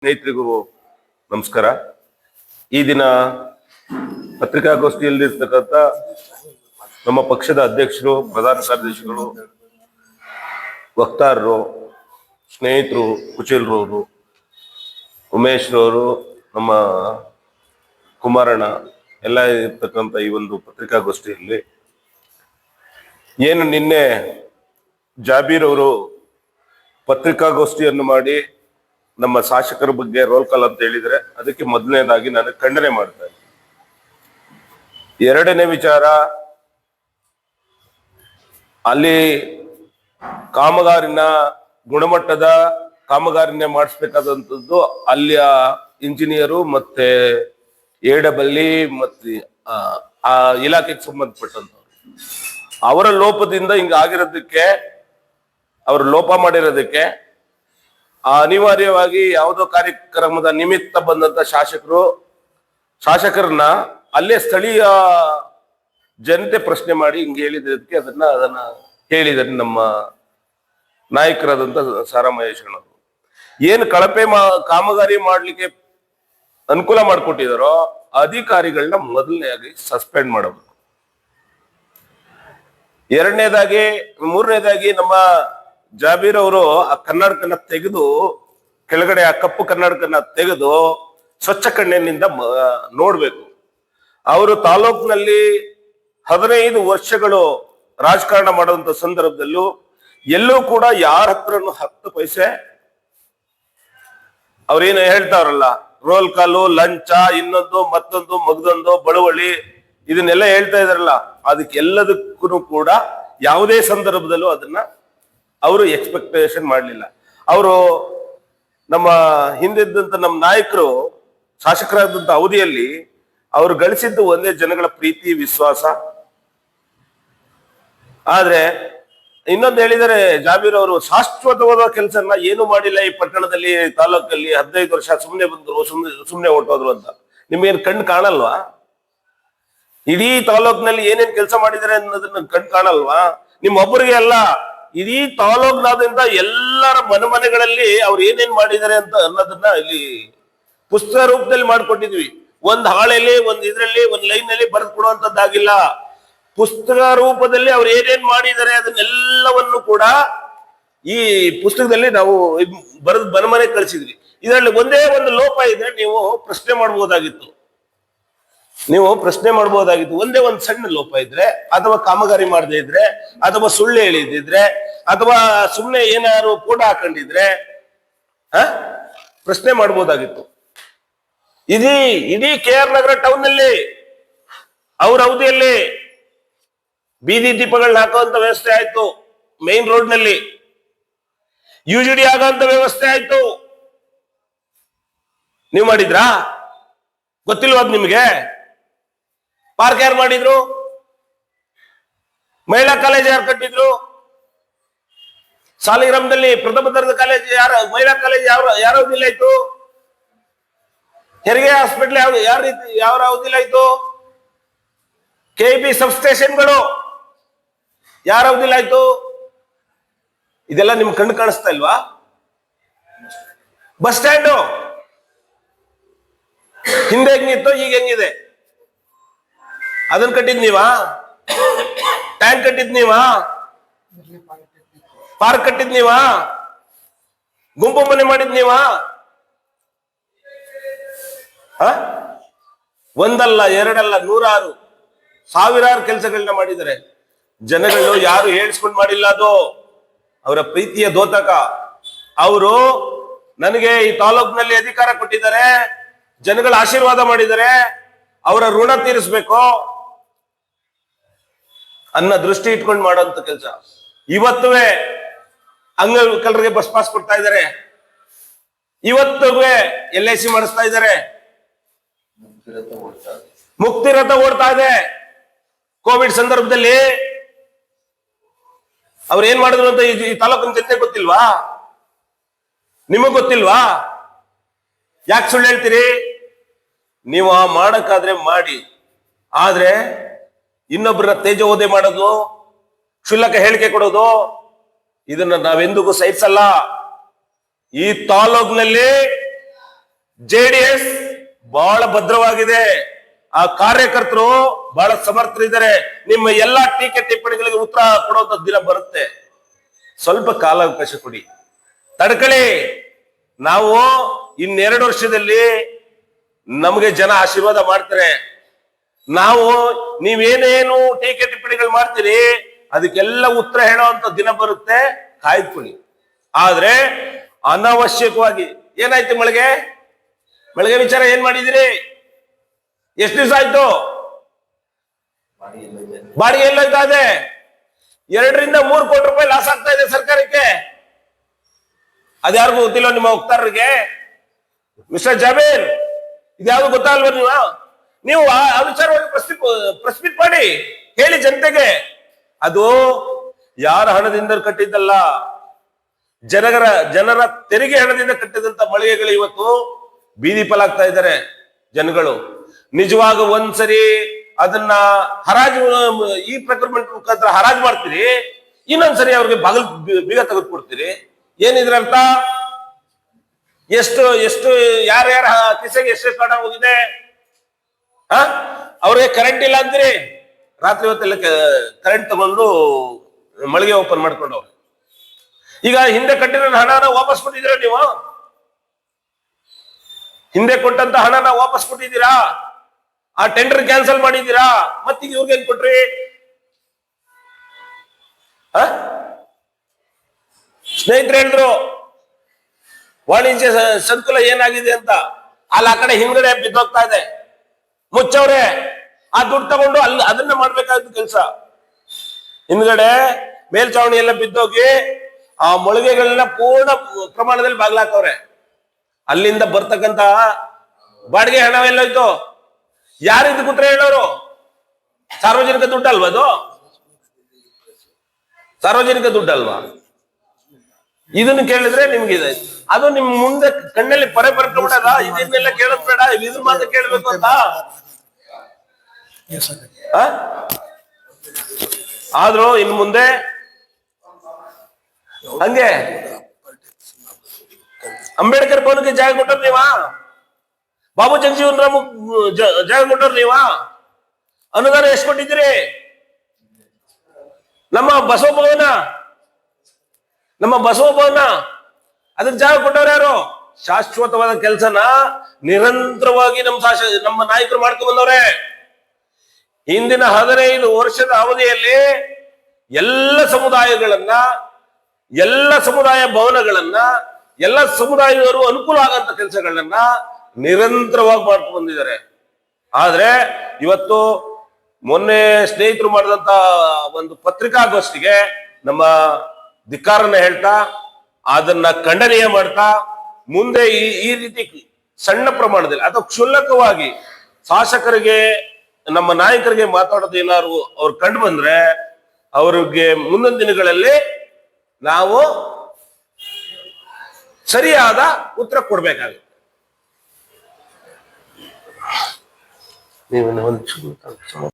ಸ್ನೇಹಿತರಿಗೂ ನಮಸ್ಕಾರ. ಈ ದಿನ ಪತ್ರಿಕಾಗೋಷ್ಠಿಯಲ್ಲಿರ್ತಕ್ಕಂಥ ನಮ್ಮ ಪಕ್ಷದ ಅಧ್ಯಕ್ಷರು, ಪ್ರಧಾನ ಕಾರ್ಯದರ್ಶಿಗಳು, ವಕ್ತಾರರು, ಸ್ನೇಹಿತರು, ಕುಚೇಲ್ರವರು, ಉಮೇಶ್ ರವರು, ನಮ್ಮ ಕುಮಾರಣ್ಣ ಎಲ್ಲ ಇರ್ತಕ್ಕಂಥ ಈ ಒಂದು ಪತ್ರಿಕಾಗೋಷ್ಠಿಯಲ್ಲಿ ಏನು ನಿನ್ನೆ ಜಾಬೀರ್ ಅವರು ಪತ್ರಿಕಾಗೋಷ್ಠಿಯನ್ನು ಮಾಡಿ ನಮ್ಮ ಶಾಸಕರ ಬಗ್ಗೆ ರೋಲ್ ಕಾಲ್ ಅಂತ ಹೇಳಿದ್ರೆ ಅದಕ್ಕೆ ಮೊದಲನೇದಾಗಿ ನಾನು ಖಂಡನೆ ಮಾಡ್ತಾ ಇದ್ದೀನಿ. ಎರಡನೇ ವಿಚಾರ, ಅಲ್ಲಿ ಕಾಮಗಾರಿನ ಗುಣಮಟ್ಟದ ಕಾಮಗಾರಿನೇ ಮಾಡಿಸ್ಬೇಕಾದಂಥದ್ದು ಅಲ್ಲಿಯ ಇಂಜಿನಿಯರು ಮತ್ತೆ ಎಡಬಲ್ಲಿ ಮತ್ತೆ ಆ ಇಲಾಖೆಗೆ ಸಂಬಂಧಪಟ್ಟಂಥವ್ರು ಅವರ ಲೋಪದಿಂದ ಹಿಂಗ ಆಗಿರೋದಕ್ಕೆ, ಅವರು ಲೋಪ ಮಾಡಿರೋದಕ್ಕೆ ಅನಿವಾರ್ಯವಾಗಿ ಯಾವುದೋ ಕಾರ್ಯಕ್ರಮದ ನಿಮಿತ್ತ ಬಂದಂತ ಶಾಸಕರನ್ನ ಅಲ್ಲೇ ಸ್ಥಳೀಯ ಜನತೆ ಪ್ರಶ್ನೆ ಮಾಡಿ ಹಿಂಗೆ ಹೇಳಿದ್ದಕ್ಕೆ ಅದನ್ನ ಹೇಳಿದ್ದಾರೆ ನಮ್ಮ ನಾಯಕರಾದಂತ ಸಾರಾ ಮಹೇಶಣ್ಣವರು. ಏನು ಕಳಪೆ ಕಾಮಗಾರಿ ಮಾಡ್ಲಿಕ್ಕೆ ಅನುಕೂಲ ಮಾಡಿಕೊಟ್ಟಿದಾರೋ ಅಧಿಕಾರಿಗಳನ್ನ ಮೊದಲನೇದಾಗಿ ಸಸ್ಪೆಂಡ್ ಮಾಡಬೇಕು. ಮೂರನೇದಾಗಿ ನಮ್ಮ ಜಾಬೀರ್ ಅವರು ಆ ಕನ್ನಡಕನ್ನ ತೆಗೆದು ಕೆಳಗಡೆ ಆ ಕಪ್ಪು ಕನ್ನಡಕನ್ನ ತೆಗೆದು ಸ್ವಚ್ಛ ಕಣ್ಣಿನಿಂದ ನೋಡ್ಬೇಕು. ಅವರು ತಾಲೂಕಿನಲ್ಲಿ 15 ವರ್ಷಗಳು ರಾಜಕಾರಣ ಮಾಡುವಂತ ಸಂದರ್ಭದಲ್ಲೂ ಎಲ್ಲೂ ಕೂಡ ಯಾರ ಹತ್ರನು 10 ಪೈಸೆ ಅವ್ರೇನು ಹೇಳ್ತಾರಲ್ಲ ರೋಲ್ ಕಾಲು, ಲಂಚ, ಇನ್ನೊಂದು ಮತ್ತೊಂದು ಮಗದೊಂದು ಬಳುವಳಿ ಇದನ್ನೆಲ್ಲ ಹೇಳ್ತಾ ಇದಾರಲ್ಲ, ಅದಕ್ಕೆಲ್ಲದಕ್ಕೂ ಕೂಡ ಯಾವುದೇ ಸಂದರ್ಭದಲ್ಲೂ ಅದನ್ನ ಅವರು ಎಕ್ಸ್ಪೆಕ್ಟೇಷನ್ ಮಾಡಲಿಲ್ಲ. ಅವರು ನಮ್ಮ ಹಿಂದಿದ್ದಂತ ನಮ್ಮ ನಾಯಕರು ಶಾಸಕರಾದಂತ ಅವಧಿಯಲ್ಲಿ ಅವರು ಗಳಿಸಿದ್ದು ಒಂದೇ ಜನಗಳ ಪ್ರೀತಿ, ವಿಶ್ವಾಸ. ಆದ್ರೆ ಇನ್ನೊಂದು ಹೇಳಿದರೆ ಜಾಬೀರ್ ಅವರು ಶಾಶ್ವತವಾದ ಕೆಲಸನ ಏನು ಮಾಡಿಲ್ಲ ಈ ಪಟ್ಟಣದಲ್ಲಿ, ತಾಲೂಕಲ್ಲಿ 15 ವರ್ಷ ಸುಮ್ಮನೆ ಬಂದ್ರು, ಸುಮ್ಮನೆ ಹೊಟ್ಟೋದ್ರು ಅಂತ ನಿಮ್ಗೇನು ಕಣ್ಣು ಕಾಣಲ್ವಾ? ಇಡೀ ತಾಲೂಕಿನಲ್ಲಿ ಏನೇನ್ ಕೆಲಸ ಮಾಡಿದ್ದಾರೆ ಅನ್ನೋದನ್ನ ಕಣ್ಣು ಕಾಣಲ್ವಾ? ನಿಮ್ಮೊಬ್ಬರಿಗೆ ಅಲ್ಲ, ಇಡೀ ತಾಲೂಕಿನಾದ್ಯಂತ ಎಲ್ಲರ ಮನೆಗಳಲ್ಲಿ ಅವ್ರು ಏನೇನ್ ಮಾಡಿದ್ದಾರೆ ಅಂತ ಅನ್ನೋದನ್ನ ಇಲ್ಲಿ ಪುಸ್ತಕ ರೂಪದಲ್ಲಿ ಮಾಡ್ಕೊಟ್ಟಿದ್ವಿ. ಒಂದ್ ಹಾಳೆಯಲ್ಲಿ, ಒಂದ್ ಇದ್ರಲ್ಲಿ, ಒಂದ್ ಲೈನ್ ನಲ್ಲಿ ಬರೆದು ಕೊಡುವಂತದ್ದಾಗಿಲ್ಲ. ಪುಸ್ತಕ ರೂಪದಲ್ಲಿ ಅವ್ರು ಏನೇನ್ ಮಾಡಿದ್ದಾರೆ ಅದನ್ನೆಲ್ಲವನ್ನು ಕೂಡ ಈ ಪುಸ್ತಕದಲ್ಲಿ ನಾವು ಬರೆದು ಮನೆ ಕಳಿಸಿದ್ವಿ. ಇದರಲ್ಲಿ ಒಂದೇ ಒಂದು ಲೋಪ ಇದ್ರೆ ನೀವು ಪ್ರಶ್ನೆ ಮಾಡಬಹುದಾಗಿತ್ತು. ಒಂದೇ ಒಂದು ಸಣ್ಣ ಲೋಪ ಇದ್ರೆ, ಅಥವಾ ಕಾಮಗಾರಿ ಮಾಡದೇ ಇದ್ರೆ, ಅಥವಾ ಸುಳ್ಳು ಹೇಳಿದ್ರೆ, ಅಥವಾ ಸುಮ್ಮನೆ ಏನಾದ್ರು ಫೋಟೋ ಹಾಕೊಂಡಿದ್ರೆ ಪ್ರಶ್ನೆ ಮಾಡಬಹುದಾಗಿತ್ತು. ಇಡೀ ಕೆ ಆರ್ ನಗರ ಟೌನ್ ನಲ್ಲಿ ಅವ್ರ ಅವಧಿಯಲ್ಲಿ ಬೀದಿ ದೀಪಗಳನ್ನ ಹಾಕುವಂತ ವ್ಯವಸ್ಥೆ ಆಯ್ತು. ಮೇನ್ ರೋಡ್ ನಲ್ಲಿ UGD ಆಗೋಂತ ವ್ಯವಸ್ಥೆ ಆಯ್ತು. ನೀವು ಮಾಡಿದ್ರಾ? ಗೊತ್ತಿಲ್ವಾ ನಿಮ್ಗೆ? ಪಾರ್ಕ್ ಯಾರು ಮಾಡಿದ್ರು? ಮಹಿಳಾ ಕಾಲೇಜ್ ಯಾರು ಕಟ್ಟಿದ್ರು? ಸಾಲಿಗ್ರಾಮದಲ್ಲಿ ಪ್ರಥಮ ದರ್ಜೆ ಕಾಲೇಜ್ ಮಹಿಳಾ ಕಾಲೇಜ್ ಯಾರ ಅವಧಿಲ್ಲ ಆಯ್ತು? ಹೆರಿಗೆ ಹಾಸ್ಪಿಟಲ್ ಯಾವ ಅವಧಿಲ್ಲ ಆಯ್ತು? KEB ಸಬ್ ಸ್ಟೇಷನ್ಗಳು ಯಾರ ಅವಧಿಲ್ಲ ಆಯ್ತು? ಇದೆಲ್ಲ ನಿಮ್ ಕಣ್ಣು ಕಾಣಿಸ್ತಾ ಇಲ್ವಾ? ಬಸ್ ಸ್ಟ್ಯಾಂಡು ಹಿಂದೆ ಹೆಂಗಿತ್ತು, ಈಗ ಹೆಂಗಿದೆ? ಅದನ್ನ ಕಟ್ಟಿದ್ ನೀವಾ? ಟ್ಯಾಂಕ್ ಕಟ್ಟಿದ್ ನೀವಾ? ಪಾರ್ಕ್ ಕಟ್ಟಿದ್ ನೀವಾ? ಗುಂಪು ಮನೆ ಮಾಡಿದ್ ನೀವಾ? ಒಂದಲ್ಲ, ಎರಡಲ್ಲ, 100 ಸಾವಿರಾರು ಕೆಲಸಗಳನ್ನ ಮಾಡಿದ್ದಾರೆ. ಜನಗಳು ಯಾರು ಹೇಳಿಸ್ಕೊಂಡು ಮಾಡಿಲ್ಲ. ಅದು ಅವರ ಪ್ರೀತಿಯ ದ್ಯೋತಕ. ಅವರು ನನಗೆ ಈ ತಾಲೂಕಿನಲ್ಲಿ ಅಧಿಕಾರ ಕೊಟ್ಟಿದ್ದಾರೆ, ಜನಗಳ ಆಶೀರ್ವಾದ ಮಾಡಿದ್ದಾರೆ, ಅವರ ಋಣ ತೀರಿಸ್ಬೇಕು ಅನ್ನೋ ದೃಷ್ಟಿ ಇಟ್ಕೊಂಡು ಮಾಡೋಂಥ ಕೆಲಸ. ಇವತ್ತುವೆ ಅಂಗವಿಕಲರಿಗೆ ಬಸ್ ಪಾಸ್ ಕೊಡ್ತಾ ಇದ್ದಾರೆ, ಇವತ್ತುವೆ LIC ಮಾಡಿಸ್ತಾ ಇದ್ದಾರೆ, ಮುಕ್ತಿ ರಥ ಓಡ್ತಾ ಇದೆ. ಕೋವಿಡ್ ಸಂದರ್ಭದಲ್ಲಿ ಅವ್ರು ಏನ್ ಮಾಡಿದ್ರು ಅಂತ ಈ ತಾಲೂಕಿನ ಜನತೆ ಗೊತ್ತಿಲ್ವಾ? ನಿಮಗ್ ಗೊತ್ತಿಲ್ವಾ? ಯಾಕೆ ಸುಳ್ಳು ಹೇಳ್ತೀರಿ? ನೀವು ಮಾಡಕ್ಕಾದ್ರೆ ಮಾಡಿ, ಆದ್ರೆ ಇನ್ನೊಬ್ಬರ ತೇಜೋವಧೆ ಮಾಡೋದು, ಕ್ಷುಲ್ಲಕ ಹೇಳಿಕೆ ಕೊಡೋದು, ಇದನ್ನ ನಾವೆಂದಿಗೂ ಸಹಿಸಲ್ಲ. ಈ ತಾಲೂಕಿನಲ್ಲಿ JDS ಬಹಳ ಭದ್ರವಾಗಿದೆ. ಆ ಕಾರ್ಯಕರ್ತರು ಬಹಳ ಸಮರ್ಥರಿದ್ದಾರೆ. ನಿಮ್ಮ ಎಲ್ಲಾ ಟೀಕೆ ಟಿಪ್ಪಣಿಗಳಿಗೆ ಉತ್ತರ ಕೊಡುವಂತ ದಿನ ಬರುತ್ತೆ. ಸ್ವಲ್ಪ ಕಾಲಾವಕಾಶ ಕೊಡಿ, ತಡ್ಕಳಿ. ನಾವು ಇನ್ನೆರಡು ವರ್ಷದಲ್ಲಿ ನಮಗೆ ಜನ ಆಶೀರ್ವಾದ ಮಾಡ್ತಾರೆ. ನಾವು ನೀವೇನೇನು ಟೀಕೆ ಟಿಪ್ಪಣಿಗಳು ಮಾಡ್ತೀರಿ ಅದಕ್ಕೆಲ್ಲ ಉತ್ತರ ಹೇಳುವಂತ ದಿನ ಬರುತ್ತೆ, ಕಾಯ್ದುಕೊಳ್ಳಿ. ಆದ್ರೆ ಅನಾವಶ್ಯಕವಾಗಿ ಏನಾಯ್ತು ಮಳೆಗೆ ವಿಚಾರ ಏನ್ ಮಾಡಿದಿರಿ? ಎಷ್ಟು ದಿವಸ ಆಯ್ತು? ಬಾಡಿಗೆ ಎಲ್ಲೋಯ್ತಾ ಇದೆ? 2 ರಿಂದ 3 ಕೋಟಿ ರೂಪಾಯಿ ಲಾಸ್ ಆಗ್ತಾ ಇದೆ ಸರ್ಕಾರಕ್ಕೆ. ಅದ್ಯಾರಿಗೂ ಗೊತ್ತಿಲ್ಲ ನಿಮ್ಮ ವಕ್ತಾರರಿಗೆ? ಮಿಸ್ಟರ್ ಜಾಬೀರ್, ಇದ್ಯಾವುದು ಗೊತ್ತಾಗಲ್ವ ನೀವು ಆ ವಿಚಾರವಾಗಿ ಪ್ರಸ್ತಾಪ ಮಾಡಿ ಹೇಳಿ ಜನತೆಗೆ. ಅದು ಯಾರ ಹಣದಿಂದ ಕಟ್ಟಿದ್ದಲ್ಲ, ಜನರ ತೆರಿಗೆ ಹಣದಿಂದ ಕಟ್ಟಿದಂತ ಮಳಿಗೆಗಳು ಇವತ್ತು ಬೀದಿ ಪಾಲಾಗ್ತಾ ಇದ್ದಾರೆ ಜನಗಳು. ನಿಜವಾಗ ಒಂದ್ಸರಿ ಅದನ್ನ ಹರಾಜು, ಈ ಪ್ರಕ್ರಿಯೆ ಮುಖಾಂತರ ಹರಾಜು ಮಾಡ್ತೀರಿ, ಇನ್ನೊಂದ್ಸರಿ ಅವ್ರಿಗೆ ಬಾಗಿಲು ಬೀಗ ತೆಗೆದು ಕೊಡ್ತೀರಿ. ಏನಿದ್ರ ಅರ್ಥ? ಎಷ್ಟು ಯಾರ್ಯಾರ ಕಿಸೆಗೆ ಎಷ್ಟು ಹಣ ಹೋಗಿದೆ? ಅವ್ರಿಗೆ ಕರೆಂಟ್ ಇಲ್ಲ ಅಂತೀರಿ, ರಾತ್ರಿ ಹೊತ್ತೆಲ್ಲ ಕರೆಂಟ್ ತಗೊಂಡು ಮಳಿಗೆ ಓಪನ್ ಮಾಡ್ಕೊಂಡವ್ರು. ಈಗ ಹಿಂದೆ ಕಟ್ಟಿರೋ ಹಣನ ವಾಪಸ್ ಕೊಟ್ಟಿದ್ದೀರಾ ನೀವು? ಹಿಂದೆ ಕೊಟ್ಟಂತ ಹಣನ ವಾಪಸ್ ಕೊಟ್ಟಿದ್ದೀರಾ? ಆ ಟೆಂಡರ್ ಕ್ಯಾನ್ಸಲ್ ಮಾಡಿದ್ದೀರಾ? ಮತ್ತೀಗ ಇವ್ರಿಗೆ ಏನ್ ಕೊಟ್ರಿ? ಸ್ನೇಹಿತರು ಹೇಳಿದ್ರು ವಾಣಿಜ್ಯ ಸಂಕುಲ ಏನಾಗಿದೆ ಅಂತ. ಅಲ್ಲಿ ಆ ಕಡೆ ಹಿಂದ್ಗಡೆ ಬಿದ್ದೋಗ್ತಾ ಇದೆ, ಮುಚ್ಚವ್ರೆ. ಆ ದುಡ್ಡು ತಗೊಂಡು ಅಲ್ಲಿ ಅದನ್ನ ಮಾಡ್ಬೇಕಾದ ಕೆಲಸ. ಹಿಂದ್ಗಡೆ ಮೇಲ್ಚಾವಣಿ ಎಲ್ಲ ಬಿದ್ದೋಗಿ ಆ ಮೊಳಗೆಗಳನ್ನ ಪೂರ್ಣ ಪ್ರಮಾಣದಲ್ಲಿ ಬಾಗ್ಲಾಕವ್ರೆ. ಅಲ್ಲಿಂದ ಬರ್ತಕ್ಕಂತ ಬಾಡಿಗೆ ಹಣವೆಲ್ಲೋಯ್ತು? ಯಾರಿದ್ದು ಕೂತ್ರೆ ಹೇಳೋರು? ಸಾರ್ವಜನಿಕ ದುಡ್ಡಲ್ವಾ ಅದು? ಸಾರ್ವಜನಿಕ ದುಡ್ಡಲ್ವಾ? ಇದನ್ನು ಕೇಳಿದ್ರೆ ನಿಮ್ಗೆ ಇದೆ. ಅದು ನಿಮ್ ಮುಂದೆ ಕಣ್ಣಲ್ಲಿ ಪರೆ ಬರ್ಕೊಂಡ್ಬಿಡದ. ಇದನ್ನೆಲ್ಲ ಕೇಳೋದ್ ಬೇಡ, ಇದ್ರ ಮಾತ್ರ ಕೇಳ್ಬೇಕು ಅಂತ. ಆದ್ರೂ ಇನ್ ಮುಂದೆ ಹಂಗೆ ಅಂಬೇಡ್ಕರ್ ಭವನಕ್ಕೆ ಜಾಗ ಕೊಟ್ಟರು ನೀವಾ? ಬಾಬು ಜಗಜೀವನ್ ರಾಮ್ ಜಾಗ ಕೊಟ್ಟರು ನೀವಾ? ಅನುದಾನ ಎಷ್ಟು ಕೊಟ್ಟಿದ್ದೀರಿ? ನಮ್ಮ ಬಸವ ಭವನ ಅದಕ್ಕೆ ಜಾಗ ಕೊಟ್ಟವ್ರು ಯಾರು? ಶಾಶ್ವತವಾದ ಕೆಲಸನ ನಿರಂತರವಾಗಿ ನಮ್ಮ ನಾಯಕರು ಮಾಡ್ಕೊಂಡು ಬಂದವ್ರೆ. ಹಿಂದಿನ 15 ವರ್ಷದ ಅವಧಿಯಲ್ಲಿ ಎಲ್ಲ ಸಮುದಾಯಗಳನ್ನ, ಎಲ್ಲ ಸಮುದಾಯ ಭವನಗಳನ್ನ, ಎಲ್ಲ ಸಮುದಾಯದವರು ಅನುಕೂಲ ಆಗಂತ ಕೆಲಸಗಳನ್ನ ನಿರಂತರವಾಗಿ ಮಾಡ್ಕೊಂಡು ಬಂದಿದ್ದಾರೆ. ಆದ್ರೆ ಇವತ್ತು ಮೊನ್ನೆ ಸ್ನೇಹಿತರು ಮಾಡಿದಂತ ಒಂದು ಪತ್ರಿಕಾಗೋಷ್ಠಿಗೆ ನಮ್ಮ ಧಿಕ್ಕಾರನ್ನ ಹೇಳ್ತಾ, ಅದನ್ನ ಖಂಡನೀಯ ಮಾಡ್ತಾ, ಮುಂದೆ ಈ ರೀತಿ ಸಣ್ಣ ಪ್ರಮಾಣದಲ್ಲಿ ಅಥವಾ ಕ್ಷುಲ್ಲಕವಾಗಿ ಶಾಸಕರಿಗೆ, ನಮ್ಮ ನಾಯಕರಿಗೆ ಮಾತಾಡೋದು ಏನಾದ್ರು ಅವ್ರು ಕಂಡು ಬಂದ್ರೆ ಅವ್ರಿಗೆ ಮುಂದಿನ ದಿನಗಳಲ್ಲಿ ನಾವು ಸರಿಯಾದ ಉತ್ತರ ಕೊಡ್ಬೇಕಾಗುತ್ತೆ. ನೀವು